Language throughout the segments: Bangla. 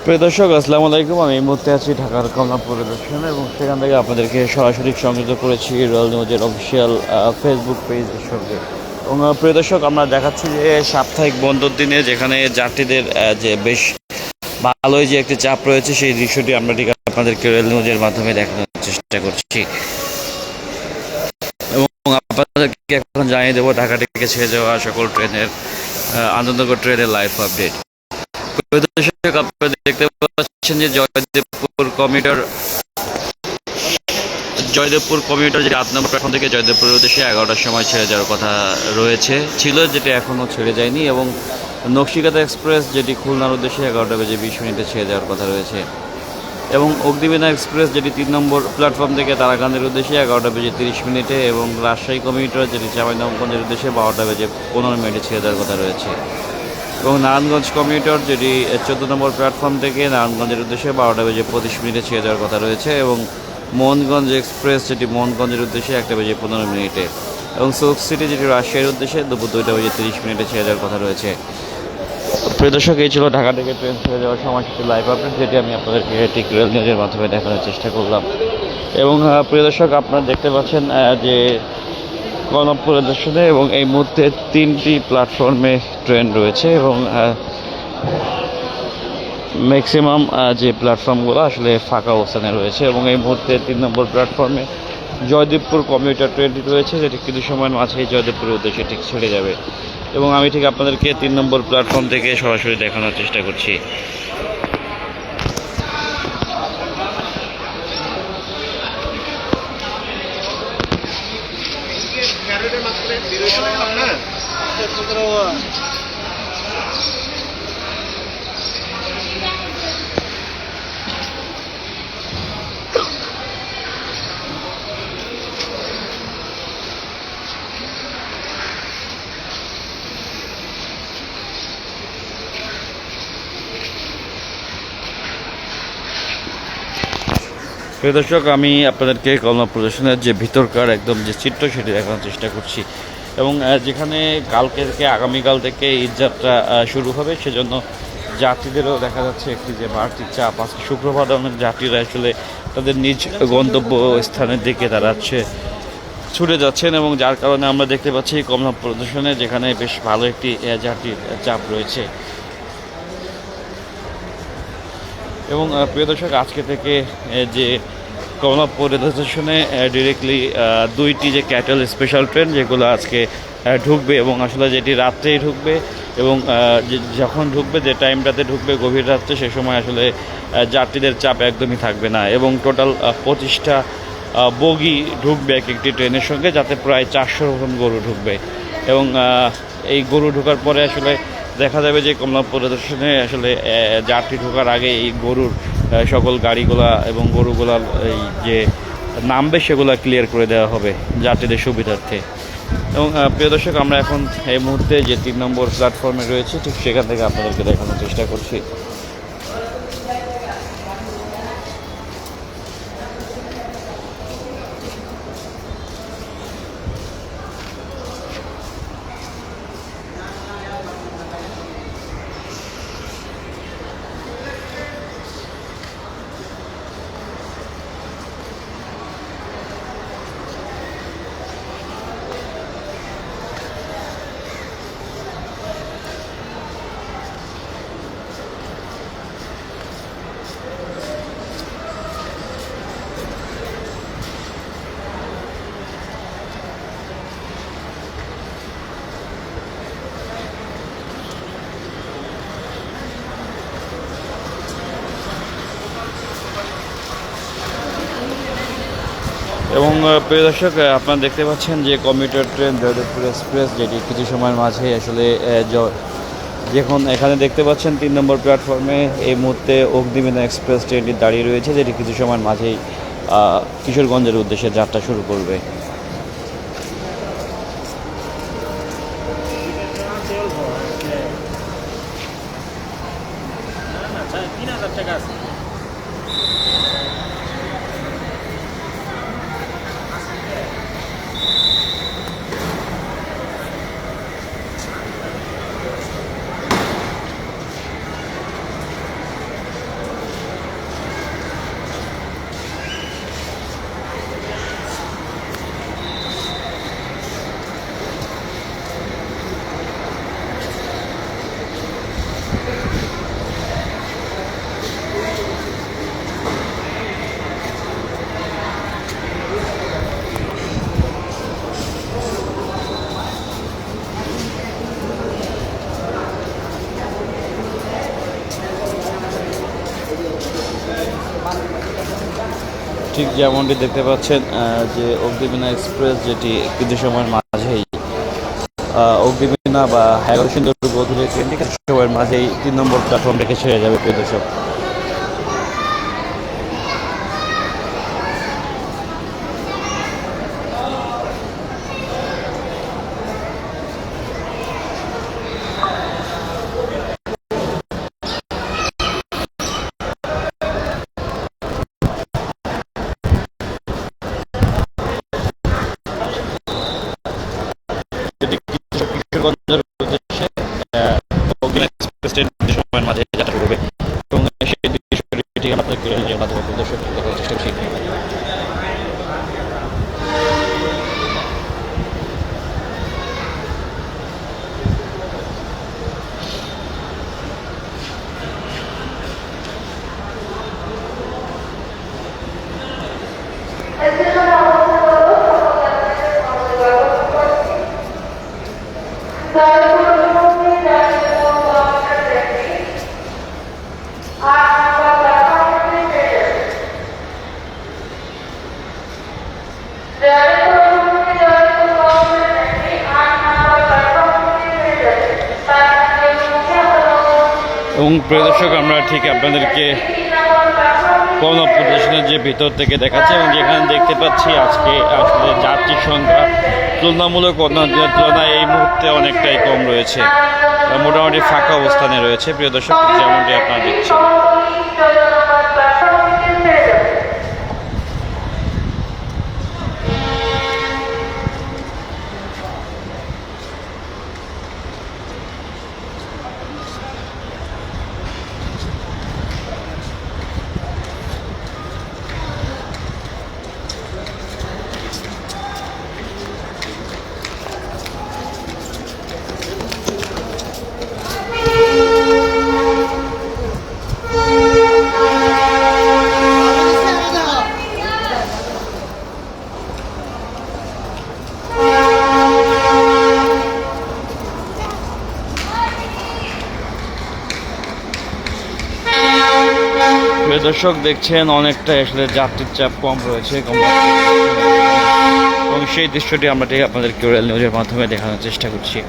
প্রিয় দর্শক, আসসালামু আলাইকুম। আমি এই মুহূর্তে আছি ঢাকার কমলাপুর পরিদর্শনে এবং সেখান থেকে আপনাদেরকে সরাসরি সংযুক্ত করেছি রয়্যাল নিউজের অফিসিয়াল ফেসবুক পেজের সঙ্গে। এবং প্রিয় দর্শক, আমরা দেখাচ্ছি যে সাপ্তাহিক বন্ধের দিনে যেখানে যাত্রীদের যে বেশ ভালোই যে একটি চাপ রয়েছে, সেই দৃশ্যটি আমরা ঠিক আপনাদেরকে রয়্যাল নিউজের মাধ্যমে দেখানোর চেষ্টা করছি এবং আপনাদেরকে এখন জানিয়ে দেবো ঢাকা থেকে ছেড়ে যাওয়া সকল ট্রেনের আনন্দনগর ট্রেনের লাইভ আপডেট। দর্শক, আপনারা দেখতে পাচ্ছেন যে জয়দেবপুর কমিউটার যে ৮ নম্বর প্ল্যাটফর্ম থেকে জয়দেবপুরের উদ্দেশ্যে ১১টার সময় ছেড়ে যাওয়ার কথা ছিল, যেটি এখনও ছেড়ে যায়নি। এবং নকশিকাতা এক্সপ্রেস যেটি খুলনার উদ্দেশ্যে ১১টা বেজে ২০ মিনিটে ছেড়ে যাওয়ার কথা রয়েছে। এবং অগ্নিবীণা এক্সপ্রেস যেটি ৩ নম্বর প্ল্যাটফর্ম থেকে তারাকান্দের উদ্দেশ্যে ১১টা বেজে ৩০ মিনিটে এবং রাজশাহী কমিউটার যেটি চাঁপাইনবাবগঞ্জের উদ্দেশ্যে ১২টা বেজে ১৫ মিনিটে ছেড়ে যাওয়ার কথা রয়েছে। এবং নারায়ণগঞ্জ কমিউটার যেটি ১৪ নম্বর প্ল্যাটফর্ম থেকে নারায়ণগঞ্জের উদ্দেশ্যে ১২টা বেজে ২৫ মিনিটে ছেড়ে যাওয়ার কথা রয়েছে। এবং মোহনগঞ্জ এক্সপ্রেস যেটি মোহনগঞ্জের উদ্দেশ্যে ১টা বেজে ১৫ মিনিটে এবং সিল্ক সিটি যেটি রাজশাহীর উদ্দেশ্যে দুপুর ২টা বেজে ৩০ মিনিটে ছেড়ে যাওয়ার কথা রয়েছে। প্রিয় দর্শক, এই ছিল ঢাকা থেকে ট্রেন ছেড়ে যাওয়ার সময়সূচি লাইভ আপডেট, যেটি আমি আপনাদেরকে ঠিক রেল নিউজের মাধ্যমে দেখানোর চেষ্টা করলাম। এবং প্রিয় দর্শক, আপনারা দেখতে পাচ্ছেন যে কমলাপুর পরিদর্শনে এবং এই মুহূর্তে ৩টি প্ল্যাটফর্মে ট্রেন রয়েছে এবং ম্যাক্সিমাম যে প্ল্যাটফর্মগুলো আসলে ফাঁকা অবস্থানে রয়েছে। এবং এই মুহূর্তে ৩ নম্বর প্ল্যাটফর্মে জয়দেবপুর কমিউটার ট্রেনটি রয়েছে, যেটি কিছু সময়ের মাঝেই জয়দেবপুরের উদ্দেশ্যে ঠিক ছেড়ে যাবে। এবং আমি ঠিক আপনাদেরকে ৩ নম্বর প্ল্যাটফর্ম থেকে সরাসরি দেখানোর চেষ্টা করছি। প্রিয় দর্শক, আমি আপনাদেরকে কমলাপুর স্টেশনের যে ভিতরকার একদম যে চিত্র সেটি দেখানোর চেষ্টা করছি। এবং যেখানে কালকে থেকে আগামীকাল থেকে ঈদযাত্রা শুরু হবে, সেজন্য যাত্রীদেরও দেখা যাচ্ছে একটি যে বাড়তি চাপ আছে। শুক্রবার অনেক যাত্রীরা আসলে তাদের নিজ গন্তব্য স্থানের দিকে তারা ছুটে যাচ্ছেন এবং যার কারণে আমরা দেখতে পাচ্ছি কমলাপুর স্টেশনে যেখানে বেশ ভালো একটি যাত্রীর চাপ রয়েছে। এবং প্রিয় দর্শক, আজকে থেকে যে কমলাপুর রেল স্টেশনে ডিরেক্টলি 2টি যে ক্যাটেল স্পেশাল ট্রেন যেগুলো আজকে ঢুকবে এবং আসলে যেটি রাত্রেই ঢুকবে এবং যখন ঢুকবে যে টাইমটাতে ঢুকবে গভীর রাত্রে, সে সময় আসলে যাত্রীদের চাপ একদমই থাকবে না। এবং টোটাল 25টা বগি ঢুকবে এক একটি ট্রেনের সঙ্গে, যাতে প্রায় 400 রকম গরু ঢুকবে। এবং এই গরু ঢোকার পরে আসলে দেখা যাবে যে কমলাপুর স্টেশনে আসলে যাত্রী ঢোকার আগে এই গরুর সকল গাড়িগুলা এবং গরুগুলা এই যে নামবে সেগুলো ক্লিয়ার করে দেওয়া হবে যাত্রীদের সুবিধার্থে। এবং প্রিয় দর্শক, আমরা এখন এই মুহূর্তে যে 3 নম্বর প্ল্যাটফর্মে রয়েছি, ঠিক সেখান থেকে আপনাদেরকে দেখানোর চেষ্টা করছি। এবং প্রিয় দর্শক, আপনারা দেখতে পাচ্ছেন যে কমিউটার ট্রেন জয়দেবপুর এক্সপ্রেস যেটি কিছু সময়ের মাঝে আসলে যখন এখানে দেখতে পাচ্ছেন 3 নম্বর প্ল্যাটফর্মে এই মুহূর্তে অগ্নিবীণা এক্সপ্রেস ট্রেনটি দাঁড়িয়ে রয়েছে, যেটি কিছু সময়ের মাঝেই কিশোরগঞ্জের উদ্দেশ্যে যাত্রা শুরু করবে। ঠিক যেমনটি দেখতে পাচ্ছেন যে অগ্নিবীণা এক্সপ্রেস যেটি কিছু সময়ের মাঝেই অগ্নিবীণা বা হায়গর সুন্দর গধুলি ট্রেনটি কিছু সময়ের মাঝেই 3 নম্বর প্ল্যাটফর্ম থেকে ছেড়ে যাবে প্রিয় দর্শক। কিশোরগঞ্জের উদ্দেশ্যে অগ্নিবীণা এক্সপ্রেস ট্রেন কিছু সময়ের মাঝে যাত্রা করবে এবং সেই দৃশ্যটি আপনাদেরকে রেলের মাধ্যমে প্রদর্শন করার চেষ্টা করছি। এবং প্রিয় দর্শক আমরা ঠিক আপনাদেরকে কমলা প্রদর্শনের যে ভিতর থেকে দেখাচ্ছে এবং যেখানে দেখতে পাচ্ছি আজকে আসলে যাত্রীর সংখ্যা তুলনামূলক অন্য দিনের তুলনায় এই মুহূর্তে অনেকটাই কম রয়েছে, মোটামুটি ফাঁকা অবস্থানে রয়েছে প্রিয় দর্শক, যেমনটি আপনারা দেখছেন। দর্শক দেখছেন অনেকটা আসলে যাত্রীর চাপ কম রয়েছে এবং সেই দৃশ্যটি আমরা ঠিক আপনাদের রেল নিউজের মাধ্যমে দেখানোর চেষ্টা করছি।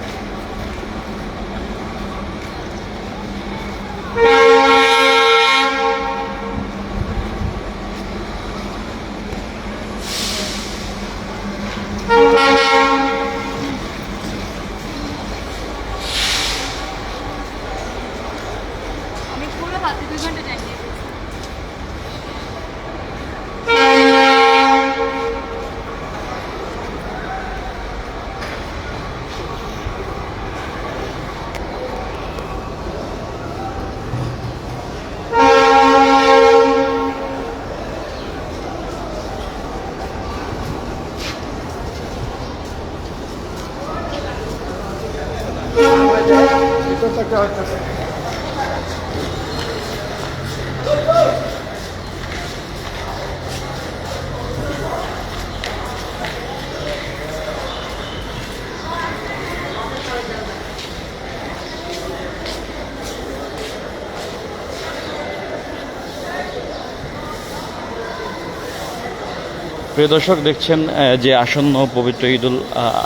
প্রিয় দর্শক দেখছেন যে আসন্ন পবিত্র ঈদুল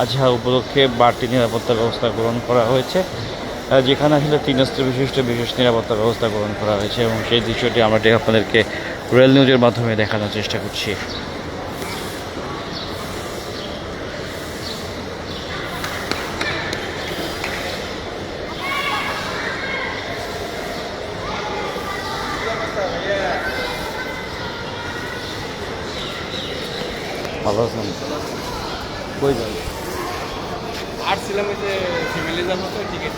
আজহা উপলক্ষে বাড়তি নিরাপত্তা ব্যবস্থা গ্রহণ করা হয়েছে, যেখানে আসলে 3 স্তর বিশিষ্ট বিশেষ নিরাপত্তা ব্যবস্থা গ্রহণ করা হয়েছে এবং সেই দৃশ্যটি আমরা আপনাদেরকে রেল নিউজের মাধ্যমে দেখানোর চেষ্টা করছি। ভালো আছেন? কই যান? আসছিলাম এই যে ফ্যামিলি যাবো তো টিকিট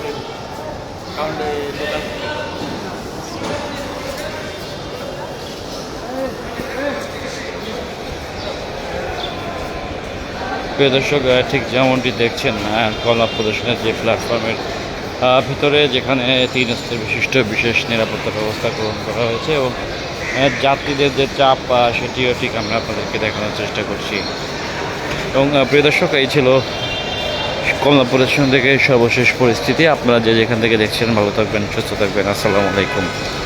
কাউন্টে দোকান। প্রিয় দর্শক ঠিক যেমনটি দেখছেন কমলা প্রদর্শনের যে প্ল্যাটফর্মের ভিতরে যেখানে 3 স্তর বিশিষ্ট বিশেষ নিরাপত্তা ব্যবস্থা গ্রহণ করা হয়েছে এবং যাত্রীদের যে চাপ সেটিও ঠিক আমরা আপনাদেরকে দেখানোর চেষ্টা করছি। এবং প্রিয় দর্শক এই ছিল কমলা প্রদর্শন থেকে সর্বশেষ পরিস্থিতি। আপনারা যে যেখান থেকে দেখছেন ভালো থাকবেন, সুস্থ থাকবেন। আসসালামু আলাইকুম।